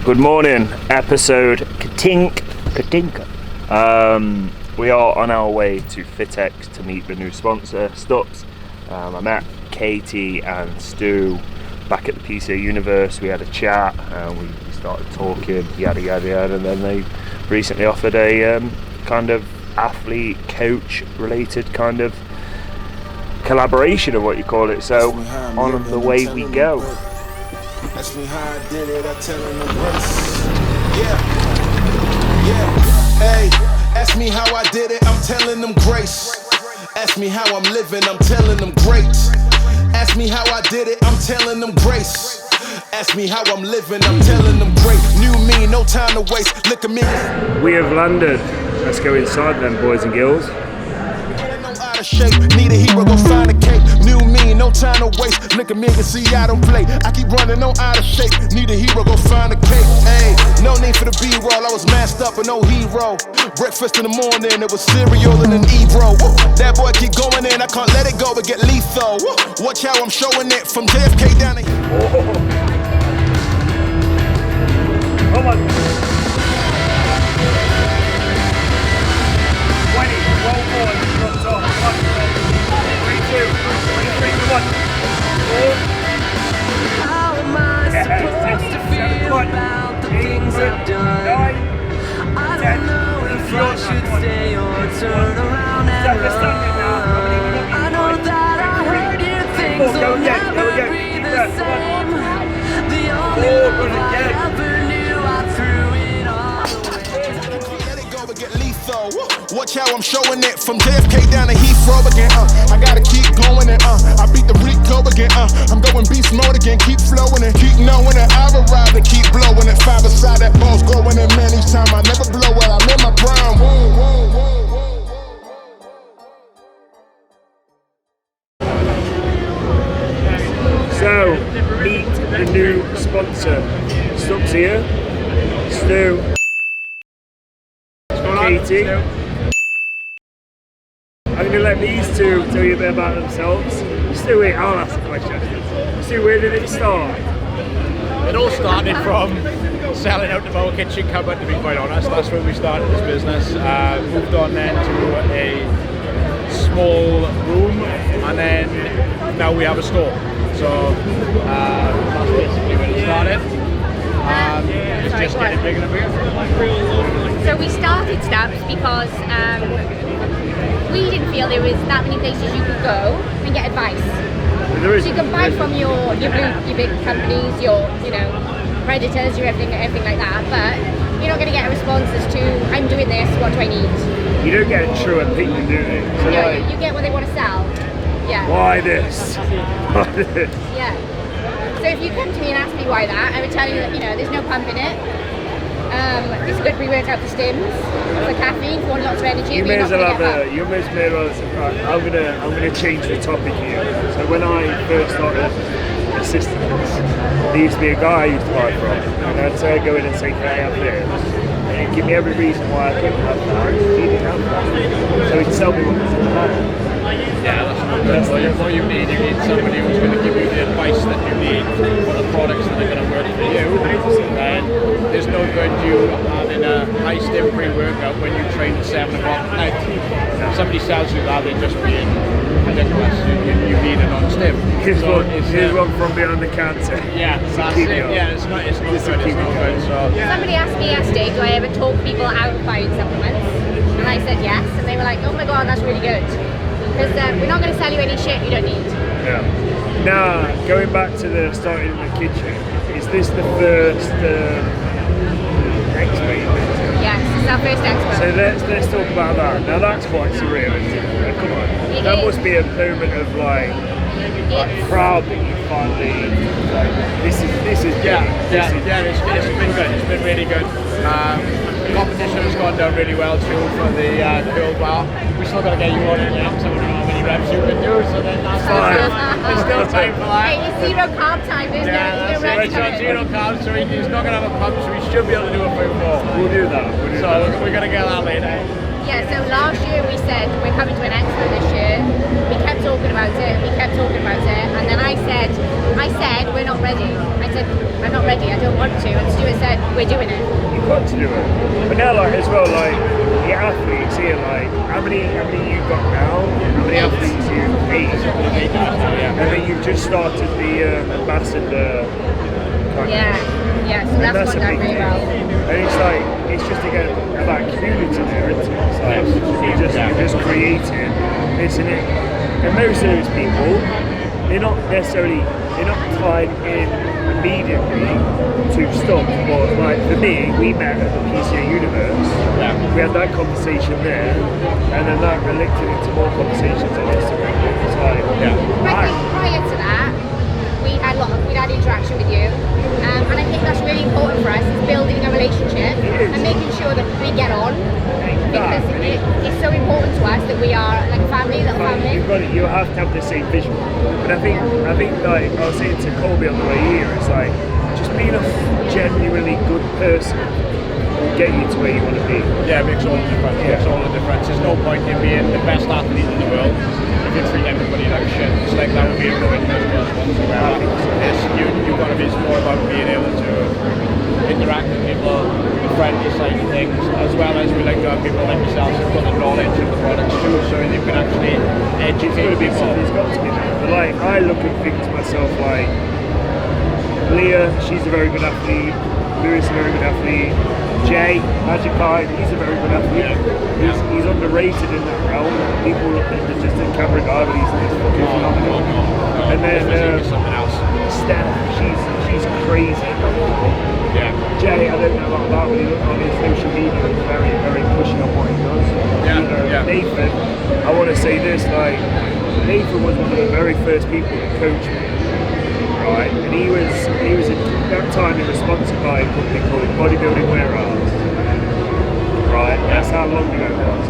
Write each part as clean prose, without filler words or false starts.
Good morning, episode Katinka. We are on our way to Fitxpo to meet the new sponsor, Stupps. I met Katie and Stu back at the PCA Universe. We had a chat and we started talking, yada yada yada, and then they recently offered a kind of athlete coach related kind of collaboration of what you call it. So on the way we go. Ask me how I did it, I tell them grace. Hey, ask me how I did it, I'm telling them grace. Ask me how I'm living, I'm telling them great. Ask me how I did it, I'm telling them grace. Ask me how I'm living, I'm telling them great. New me, no time to waste, look at me. We have landed. Let's go inside then, boys and girls. Shape. Need a hero, go find a cape. New me, no time to waste. Look at me and see I don't play. I keep running, no out of shape. Need a hero, go find a cape. Hey, no need for the B-roll. I was masked up and no hero. Breakfast in the morning, it was cereal and an E-bro. That boy keep going in, I can't let it go but get lethal. Watch how I'm showing it from JFK down to Come on. 20, roll forward, front top, 3, 2, 23, 1. How am I supposed to feel about the things I've done? I don't know if I should stay or turn around and run. I know that I heard you, things will never be the same. The only love I ever knew, I threw it all away. let it go but get lethal. Watch how I'm showing it from JFK down to Heathrow again. I gotta keep going and I beat the Rico again. I'm going beast mode again, keep flowing and keep knowing that I've arrived and keep blowing it. 5 aside that ball's going in man each time. I never blow it, I'm in my prime. So, meet the new sponsor. Stupps here. Stu. Katie. I'm going to let these two tell you a bit about themselves. Stu, wait, I'll ask a question. Stu, where did it start? It all started from selling out of our kitchen cupboard, to be quite honest. That's when we started this business. Moved on then to a small room, and then now we have a store. So that's basically when it started. It's just getting bigger and bigger. So we started Stupps because we didn't feel there was that many places you could go and get advice. So you can buy from your big companies, your Predators, your everything like that, but you're not going to get a response as to I'm doing this, what do I need? You don't get a true opinion, do you? So No, you get what they want to sell. Yeah. Why this? Why this? Yeah. So if you come to me and ask me why that, I would tell you that there's no pump in it. It's a good pre-workout for stims, for caffeine, for lots of energy. You may as well have you may as well I'm gonna change the topic here. So when I first started assistants, there used to be a guy I used to buy from, and I'd say I'd go in and say, can I have this? And he'd give me every reason why I couldn't have that. He didn't have that. So he'd tell me what was in the bottle. Yeah, that's what you need. You need somebody who's going to give you the advice that you need for the products that are going to work for you. And there's no good you having a high stim pre-workout when you train at 7 o'clock at night. If somebody sells you that, they're just being ridiculous. You need it on stim. Here's one from behind the counter. Yeah, that's it. Yeah, it's not good. So somebody asked me yesterday, do I ever talk people out of buying supplements? And I said yes, and they were like, oh my god, that's really good. Because we're not going to sell you any shit you don't need. Yeah. Now, going back to the starting in the kitchen, is this the first expo you've been to? Yes, it's our first expo. So let's talk about that. Now that's quite surreal, isn't it? Come on. That must be a moment of like proud that you finally this is yeah, it's been good. It's been really good. The competition has gone down really well too for the curl bar. We still got to get you on in there, so we don't know how many reps you can do. So then that's there's still time for that. Hey, it's 0 carb time. There's no reps coming. 0 carbs, so he's not going to have a pump, so we should be able to do a few more. We'll do that. We're going to get that later. Yeah, so last year we said we're coming to an expo this year. We kept talking about it, and then I said we're not ready. I said said, I'm not ready, I don't want to. And Stuart said, we're doing it. You've got to do it. But now, like, as well, like, the athletes here, like, how many you've got now? How many athletes you've 8? And then you've just started the ambassador kind of. Yeah, so that's gone down really well. And it's like, it's just again about community there, isn't it? It's like, you're just creating this and it. And most of those people, they're not tied in immediately to Stupps. But like for me, we met at the PCA Universe. We had that conversation there, and then that linked into more conversations on Instagram. It's like, I think prior to that, we'd had interaction with you, and I think that's really important for us, is building a relationship and making sure that we get on, because it's so important to us that we are like a family, little family. You've got it. You have to have the same vision. But I think like I was saying to Colby on the way here, it's like just being a genuinely good person will get you to where you want to be. Yeah, it makes all the difference. It makes all the difference. There's no point in being the best athlete in the world if you treat everybody like shit. It's like that would be a ruin for us whatsoever. You've got to be more about being able to interact with people, the friendly side of things, as well as we like to have people like yourselves who've got the knowledge of the products too, so you can actually educate people. There's got to be that. But like, I look at things myself like Leah, she's a very good athlete. Lewis, a very good athlete. Jay, Magic Eye, he's a very good athlete. He's underrated in that realm. People look at him as just a camera guy, but he's fucking phenomenal. And then something else. Steph, she's crazy. Yeah. Jay, I don't know about that, but he looked on his social media, he's very, very pushing on what he does. Nathan, I want to say this, like, Nathan was one of the very first people to coach me. Right, and he was at that time he was sponsored by a company called Bodybuilding Warehouse. Right, that's how long ago it was.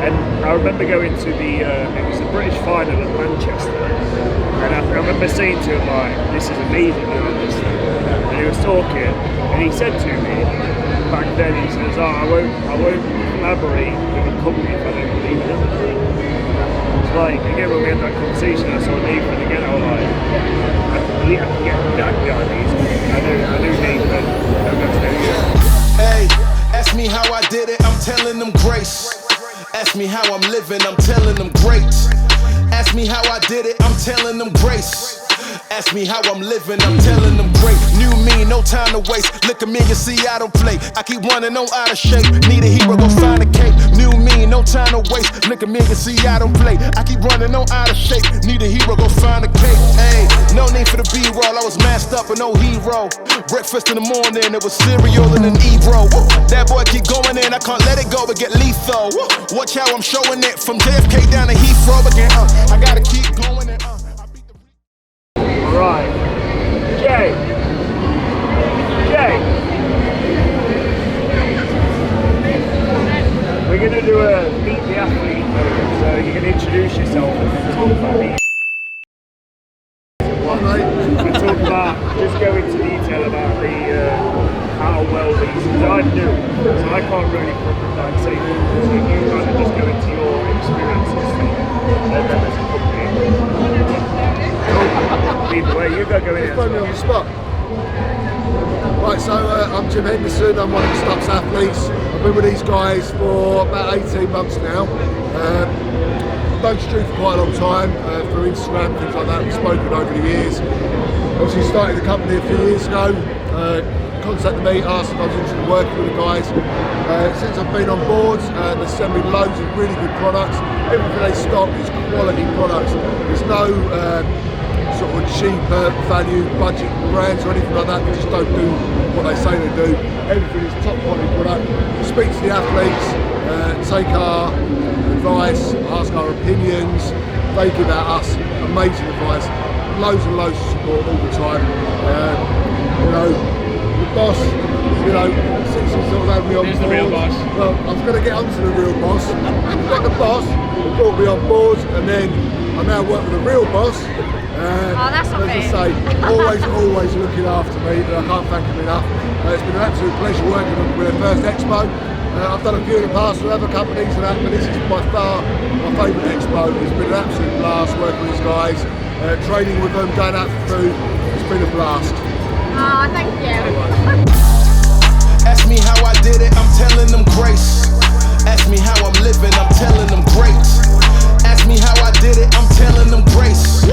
And I remember going to it was the British final at Manchester, and I remember saying to him like, "This is amazing doing this thing." And he was talking, and he said to me back then, he says, "Oh, I won't collaborate with a company if I don't believe in it." Like again, when we had that conversation, I saw Nathan again. I was like, I can get that behind these. I knew Nathan. Hey, ask me how I did it. I'm telling them grace. Ask me how I'm living. I'm telling them great. Ask me how I did it. I'm telling them grace. Ask me how I'm living, I'm telling them great. New me, no time to waste. Look at me and see I don't play. I keep running on out of shape. Need a hero, go find a cape. New me, no time to waste. Look at me and see I don't play. I keep running on out of shape. Need a hero, go find a cape. Hey, no need for the B-roll. I was masked up and no hero. Breakfast in the morning, it was cereal and an E-roll. That boy keep going in, I can't let it go but get lethal. Watch how I'm showing it from JFK down to Heathrow again. I gotta keep going and Right, Jay, we're going to do a meet the athlete mode, so you can introduce yourself and then talk about me. We'll talk about, just go into detail about how well these, because I'm new, so I can't really like say things, so you kind of just go into your experiences and then as a company. Either way, you go in Just throw me on the spot. Right, so I'm Jim Henderson, I'm one of the Stupps athletes. I've been with these guys for about 18 months now. Known Stu for quite a long time, through Instagram, things like that, we've spoken over the years. Obviously started the company a few years ago, contacted me, asked if I was interested in working with the guys. Since I've been on board, they send me loads of really good products. Everything they stock is quality products. There's no sort of cheaper value budget brands or anything like that. They just don't do what they say they do. Everything is top quality product. Speak to the athletes, take our advice, ask our opinions. They give out us amazing advice, loads and loads of support all the time. You know, the boss, you know, since he sort of had me on board. The real boss. Well, I was going to get onto the real boss. I've got the boss who brought me on board, and then I now work with the real boss. That's not as I say, always looking after me. I can't thank him enough. It's been an absolute pleasure working with their first expo. I've done a few in the past with other companies and that, but this is by far my favourite expo. It's been an absolute blast working with these guys, training with them, going out for food. It's been a blast. Oh, thank you. Ask me how I did it, I'm telling them grace. Ask me how I'm living, I'm telling them great. Ask me how I did it, I'm telling them grace.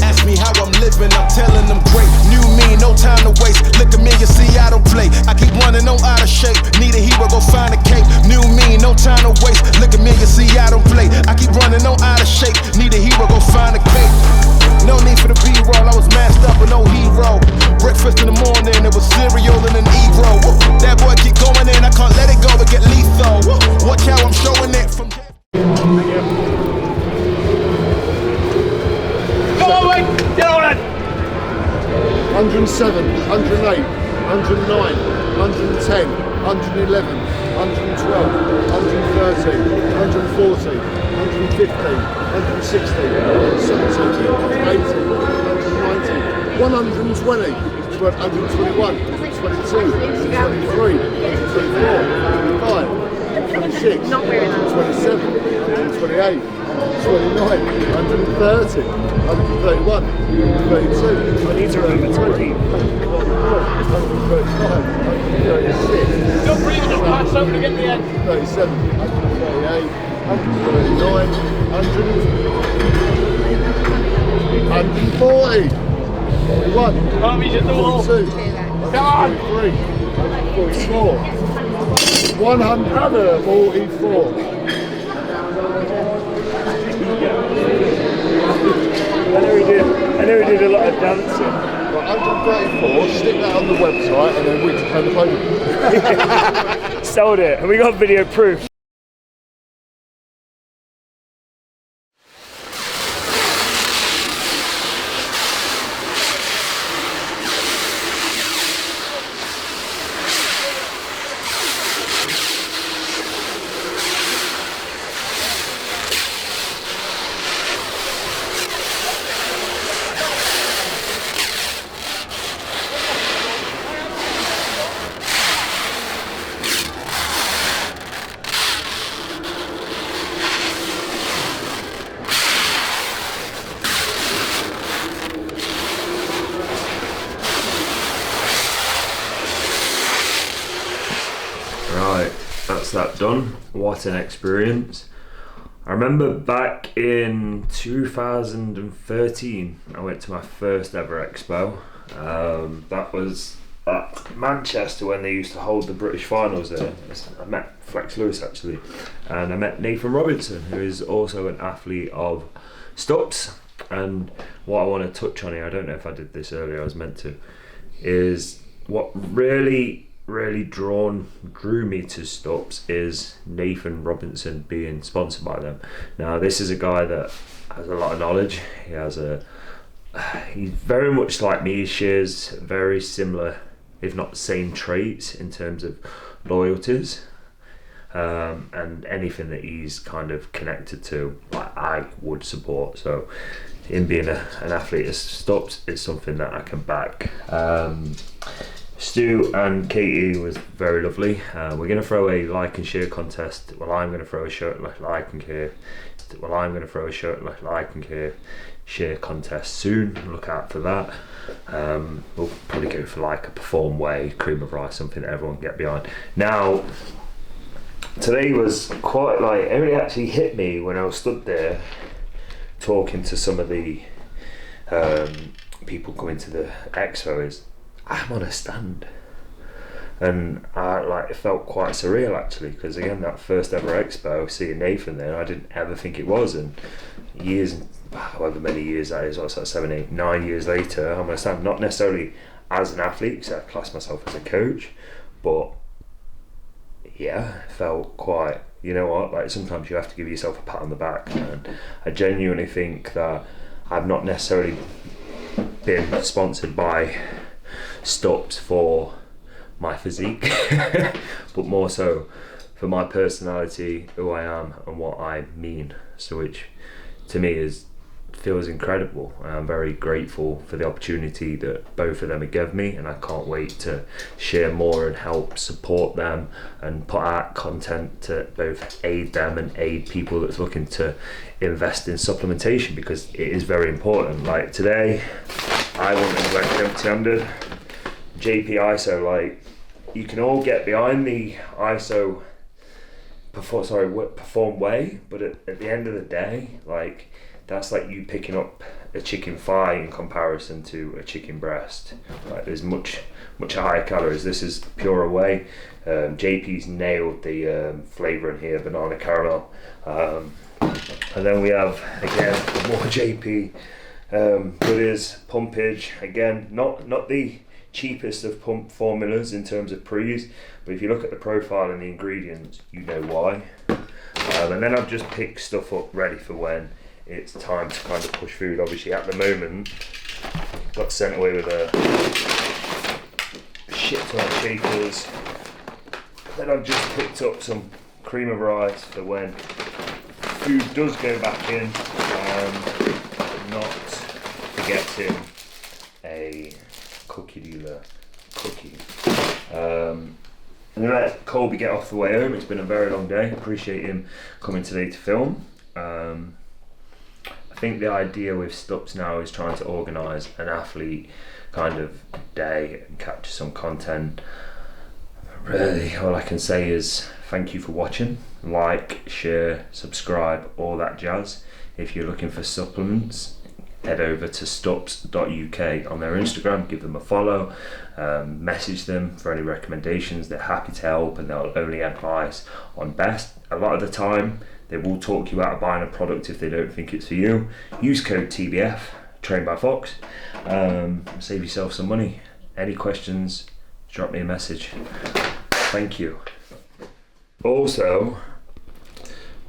Ask me how I'm living, I'm telling them great. New me, no time to waste. Look at me, you see I don't play. I keep running on out of shape. Need a hero, go find a cape. New me, no time to waste. Look at me, you see I don't play. I keep running on out of shape. Need a hero, go find a cape. No need for the B-roll, I was masked up with no hero. Breakfast in the morning, it was cereal and an egro. That boy keep going in, I can't let it go, it get lethal. Watch how I'm showing it from. Come on, mate! Get on it! 107, 108, 109, 110, 111, 112, 113, 114, 115, 116, 117, 118, 119, 120, 121, 22, 23, 24, 25, 26, 27, 28, 29, 130, 131, 132, I need to remember to repeat. 135, 136. Don't breathe, just pass over to get the end. 37, 138, 139, 140, 41, Can't be just the wall. 42, Come on! 43, 44, 144. I know we did a lot of dancing. Right, 134, stick that on the website and then we can turn the podium. Sold it, and we got video proof. Right, that's that done. What an experience. I remember back in 2013, I went to my first ever expo. That was at Manchester when they used to hold the British finals there. I met Flex Lewis actually, and I met Nathan Robinson, who is also an athlete of Stupps. And what I want to touch on here, I don't know if I did this earlier, I was meant to, is what really drew me to Stupps is Nathan Robinson being sponsored by them. Now this is a guy that has a lot of knowledge. He's very much like me. He shares very similar, if not same traits in terms of loyalties, and anything that he's kind of connected to, I would support. So him being an athlete at Stupps is something that I can back. Stu and Katie was very lovely. We're going to throw a like and share contest. Well, I'm going to throw a shirt like and share contest soon. Look out for that. We'll probably go for like a perform way, cream of rice, something that everyone can get behind. Now, today was quite like, it really actually hit me when I was stood there talking to some of the people coming to the expo. Is I'm on a stand, and it felt quite surreal actually, because again, that first ever expo, seeing Nathan there, I didn't ever think it was, and however many years that is, what's that, 7, 8, 9 years later, I'm on a stand, not necessarily as an athlete, because I class myself as a coach, but yeah, it felt quite, you know what, like sometimes you have to give yourself a pat on the back, and I genuinely think that I've not necessarily been sponsored by Stupps for my physique, but more so for my personality, who I am and what I mean, so which to me feels incredible. I'm very grateful for the opportunity that both of them have given me, and I can't wait to share more and help support them and put out content to both aid them and aid people that's looking to invest in supplementation, because it is very important. Like today, I went empty-handed. JP ISO, like, you can all get behind the ISO perform way, but at the end of the day, like, that's like you picking up a chicken thigh in comparison to a chicken breast. Like, there's much higher calories. This is pure whey. JP's nailed the flavour in here, banana caramel. And then we have, again, more JP goodies, pumpage. Again, not the cheapest of pump formulas in terms of pre's, but if you look at the profile and the ingredients, you know why. And then I've just picked stuff up ready for when it's time to kind of push food. Obviously at the moment, got sent away with a shit ton of shakers. Then I've just picked up some cream of rice for when food does go back in, not forgetting a cookie dealer cookie. I'm going to let Colby get off the way home. It's been a very long day. Appreciate him coming today to film. I think the idea with Stupps now is trying to organise an athlete kind of day and capture some content. Really, all I can say is thank you for watching. Like, share, subscribe, all that jazz. If you're looking for supplements, head over to stupps.uk on their Instagram, give them a follow, message them for any recommendations. They're happy to help and they'll only advise on best. A lot of the time, they will talk you out of buying a product if they don't think it's for you. Use code TBF, trained by Fox, save yourself some money. Any questions, drop me a message. Thank you. Also,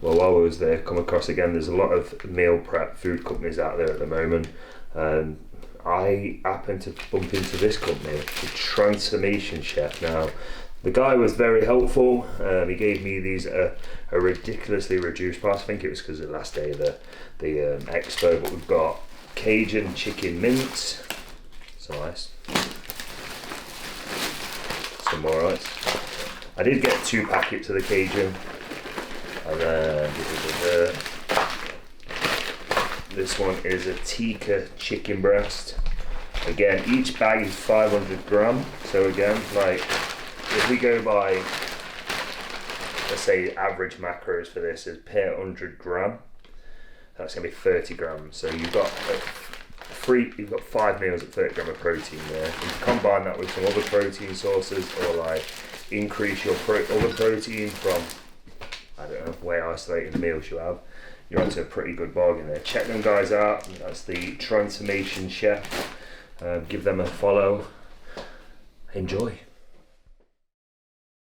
well, while I was there, come across again, there's a lot of meal prep food companies out there at the moment. I happened to bump into this company, the Transformation Chef. Now, the guy was very helpful. He gave me these a ridiculously reduced price. I think it was because of the last day of the expo, but we've got Cajun chicken mince. So nice. Some more rice. I did get 2 packets of the Cajun. And then this one is a tikka chicken breast. Again, each bag is 500 gram. So again, like, if we go by, let's say average macros for this is per 100 gram, that's gonna be 30 grams. So you've got 5 meals at 30 gram of protein there. You can combine that with some other protein sources, or like increase your other protein from, I don't know, whey isolating the meals you have. You're onto a pretty good bargain there. Check them guys out. That's the Transformation Chef. Give them a follow. Enjoy.